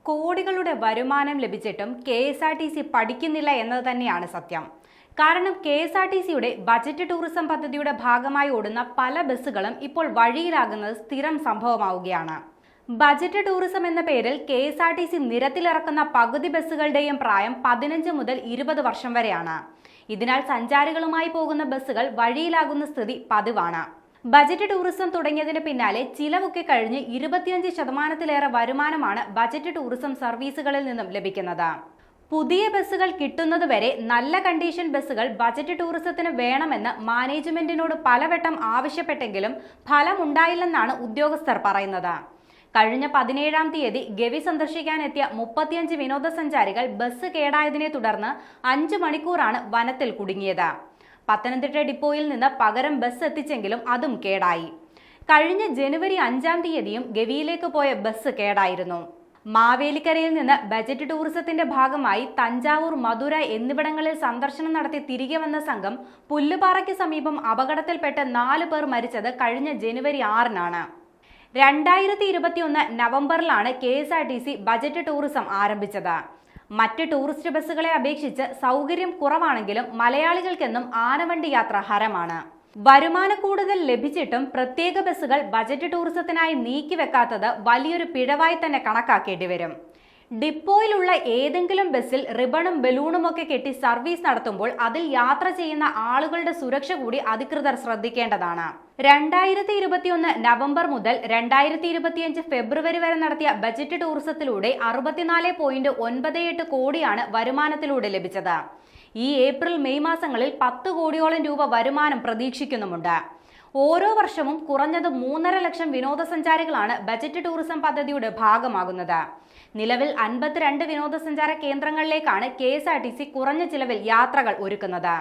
കോടികളുടെ വരുമാനം ലഭിച്ചിട്ടും കെ.എസ്.ആർ.ടി.സി പഠിക്കുന്നില്ല എന്നത് തന്നെയാണ് സത്യം. കാരണം കെ.എസ്.ആർ.ടി.സിയുടെ ബജറ്റ് ടൂറിസം പദ്ധതിയുടെ ഭാഗമായി ഓടുന്ന പല ബസ്സുകളും ഇപ്പോൾ വഴിയിലാകുന്നത് സ്ഥിരം സംഭവമാവുകയാണ്. ബജറ്റ് ടൂറിസം എന്ന പേരിൽ കെ.എസ്.ആർ.ടി.സി നിരത്തിലിറക്കുന്ന പകുതി ബസ്സുകളുടെയും പ്രായം 15 മുതൽ 20 വർഷം വരെയാണ്. ഇതിനാൽ സഞ്ചാരികളുമായി പോകുന്ന ബസ്സുകൾ വഴിയിലാകുന്ന സ്ഥിതി പതിവാണ്. ബജറ്റ് ടൂറിസം തുടങ്ങിയതിന് പിന്നാലെ ചിലവൊക്കെ കഴിഞ്ഞ് 25% വരുമാനമാണ് ബജറ്റ് ടൂറിസം സർവീസുകളിൽ നിന്നും ലഭിക്കുന്നത്. പുതിയ ബസ്സുകൾ കിട്ടുന്നതുവരെ നല്ല കണ്ടീഷൻ ബസ്സുകൾ ബജറ്റ് ടൂറിസത്തിന് വേണമെന്ന് മാനേജ്മെന്റിനോട് പലവട്ടം ആവശ്യപ്പെട്ടെങ്കിലും ഫലമുണ്ടായില്ലെന്നാണ് ഉദ്യോഗസ്ഥർ പറയുന്നത്. കഴിഞ്ഞ 17-ാം തീയതി ഗവി സന്ദർശിക്കാനെത്തിയ 35 വിനോദസഞ്ചാരികൾ ബസ് കേടായതിനെ തുടർന്ന് 5 മണിക്കൂറാണ് വനത്തിൽ കുടുങ്ങിയത്. പത്തനംതിട്ട ഡിപ്പോയിൽ നിന്ന് പകരം ബസ് എത്തിച്ചെങ്കിലും അതും കേടായി. കഴിഞ്ഞ ജനുവരി 5-ാം തീയതിയും ഗവിയിലേക്ക് പോയ ബസ് കേടായിരുന്നു. മാവേലിക്കരയിൽ നിന്ന് ബജറ്റ് ടൂറിസത്തിന്റെ ഭാഗമായി തഞ്ചാവൂർ, മധുര എന്നിവിടങ്ങളിൽ സന്ദർശനം നടത്തി തിരികെ വന്ന സംഘം പുല്ലുപാറയ്ക്ക് സമീപം അപകടത്തിൽപ്പെട്ട് 4 പേർ മരിച്ചത് കഴിഞ്ഞ ജനുവരി 6-നാണ്. 2021 നവംബറിലാണ് കെ.എസ്.ആർ.ടി.സി ബജറ്റ് ടൂറിസം ആരംഭിച്ചത്. മറ്റ് ടൂറിസ്റ്റ് ബസ്സുകളെ അപേക്ഷിച്ച് സൗകര്യം കുറവാണെങ്കിലും മലയാളികൾക്കെന്നും ആനവണ്ടി യാത്ര ഹരമാണ്. വരുമാന കൂടുതൽ ലഭിച്ചിട്ടും പ്രത്യേക ബസ്സുകൾ ബജറ്റ് ടൂറിസത്തിനായി നീക്കിവെക്കാത്തത് വലിയൊരു പിഴവായി തന്നെ കണക്കാക്കേണ്ടി വരും. ഡിപ്പോയിലുള്ള ഏതെങ്കിലും ബസ്സിൽ റിബണും ബലൂണും ഒക്കെ കെട്ടി സർവീസ് നടത്തുമ്പോൾ അതിൽ യാത്ര ചെയ്യുന്ന ആളുകളുടെ സുരക്ഷ കൂടി അധികൃതർ ശ്രദ്ധിക്കേണ്ടതാണ്. 2021 നവംബർ മുതൽ 2025 ഫെബ്രുവരി വരെ നടത്തിയ ബജറ്റ് ടൂറിസത്തിലൂടെ 64.98 കോടിയാണ് വരുമാനത്തിലൂടെ ലഭിച്ചത്. ഈ ഏപ്രിൽ മെയ് മാസങ്ങളിൽ 10 കോടിയോളം രൂപ വരുമാനം പ്രതീക്ഷിക്കുന്നുമുണ്ട്. ഓരോ വർഷവും കുറഞ്ഞത് 3.5 ലക്ഷം വിനോദസഞ്ചാരികളാണ് ബജറ്റ് ടൂറിസം പദ്ധതിയുടെ ഭാഗമാകുന്നത്. നിലവിൽ 52 വിനോദസഞ്ചാര കേന്ദ്രങ്ങളിലേക്കാണ് കെ.എസ്.ആർ.ടി.സി കുറഞ്ഞ ചിലവിൽ യാത്രകൾ ഒരുക്കുന്നത്.